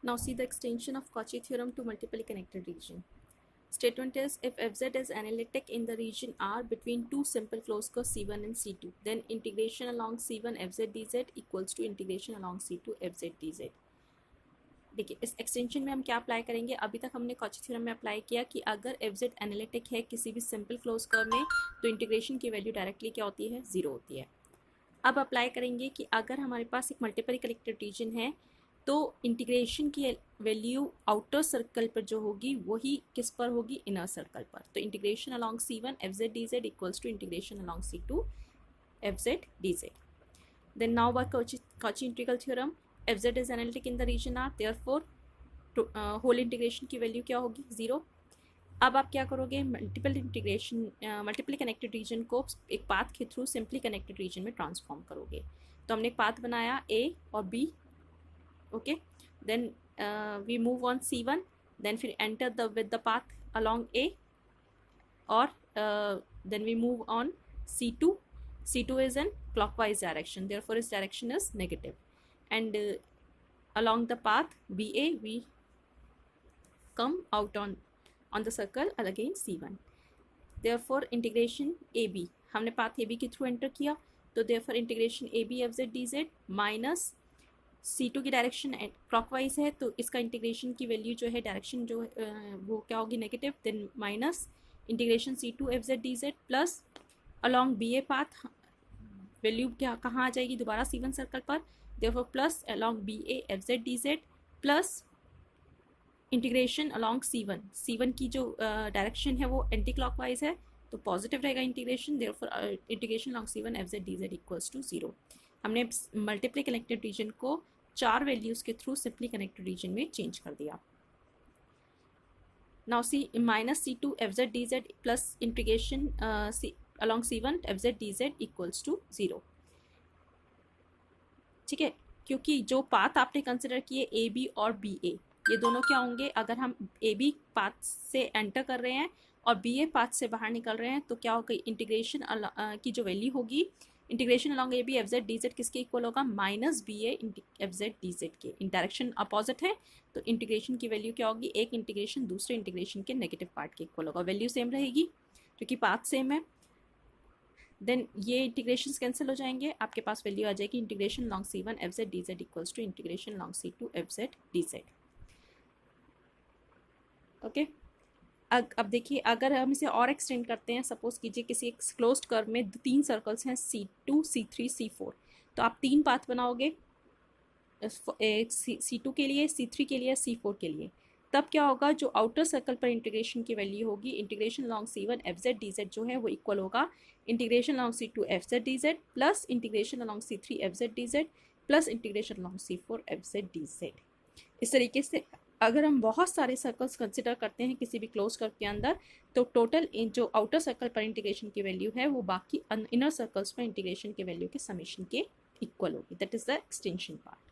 Now see the extension of Cauchy theorem to multiply connected region. Statement is, if fz is analytic in the region R between two simple closed curves C1 and C2, then integration along C1 fz dz equals to integration along C2 fz dz. देखिए इस extension में हम क्या apply करेंगे, अभी तक हमने Cauchy theorem में अप्लाई किया कि अगर fz एनालिटिक है किसी भी सिंपल क्लोज कर्व में तो इंटीग्रेशन की वैल्यू डायरेक्टली क्या होती है, ज़ीरो होती है. अब अप्लाई करेंगे कि अगर हमारे पास एक मल्टीपल कनेक्टेड रीजन है तो इंटीग्रेशन की वैल्यू आउटर सर्कल पर जो होगी वही किस पर होगी, इनर सर्कल पर. तो integration along C1 fz dz equals to integration along C2 fz dz. Then now by Cauchy integral theorem, fz is analytic in the region R, therefore whole integration की वैल्यू क्या होगी, zero. अब आप क्या करोगे, multiple connected region को एक path के थ्रू सिंपली कनेक्टेड रीजन में ट्रांसफॉर्म करोगे. तो हमने एक पाथ बनाया A और B, okay. Then we move on C1, then फिर enter the with the path along A और then we move on C2. C2 is in clockwise direction, therefore its direction is negative, and along the path BA we come out on the circle again C1. therefore integration AB, हमने path AB के through enter किया तो therefore integration AB fz dz minus C2 की direction clockwise है तो इसका integration की value जो है डायरेक्शन जो वो क्या होगी, negative. Then minus integration C2 fz dz plus along BA path value क्या कहाँ आ जाएगी, दोबारा C1 सर्कल पर, therefore plus along BA fz dz plus integration along C1 की जो डायरेक्शन है वो एंटी क्लॉकवाइज है तो पॉजिटिव रहेगा integration, therefore integration along C1 fz dz equals to zero. हमने मल्टीपली कनेक्टेड रीजन को चार वैल्यूज़ के थ्रू सिंपली कनेक्टेड रीजन में चेंज कर दिया. Now see minus C2 fz dz plus integration along C1 fz dz equals to zero. ठीक है, क्योंकि जो पाथ आपने कंसिडर किए AB और BA ये दोनों क्या होंगे, अगर हम AB पाथ से एंटर कर रहे हैं और BA पाथ से बाहर निकल रहे हैं तो क्या होगा, इंटीग्रेशन की जो वैल्यू होगी integration along AB fz dz किसके इक्वल होगा, माइनस BA fz dz के. डायरेक्शन अपोजिट है तो इंटीग्रेशन की वैल्यू क्या होगी, एक इंटीग्रेशन दूसरे इंटीग्रेशन के नेगेटिव पार्ट के इक्वल होगा. वैल्यू सेम रहेगी क्योंकि पाथ सेम है. देन ये इंटीग्रेशन कैंसिल हो जाएंगे, आपके पास वैल्यू आ जाएगी integration along C1 fz dz equals to integration along C2 fz dz. Okay. अब देखिए अगर हम इसे और एक्सटेंड करते हैं, सपोज कीजिए किसी एक क्लोज्ड कर्व में तीन सर्कल्स हैं C2 C3 C4, तो आप तीन पाथ बनाओगे C2 के लिए, C3 के लिए, C4 के लिए. तब क्या होगा, जो आउटर सर्कल पर इंटीग्रेशन की वैल्यू होगी integration along C1 fz dz जो है वो इक्वल होगा integration along C2 fz dz plus integration long C3 fz dz plus integration long C4 fz dz. इस तरीके से अगर हम बहुत सारे सर्कल्स कंसिडर करते हैं किसी भी क्लोज कर्व के अंदर तो टोटल जो आउटर सर्कल पर इंटीग्रेशन की वैल्यू है वो बाकी इनर सर्कल्स पर इंटीग्रेशन के वैल्यू के समेशन के इक्वल होगी. That is the extension part.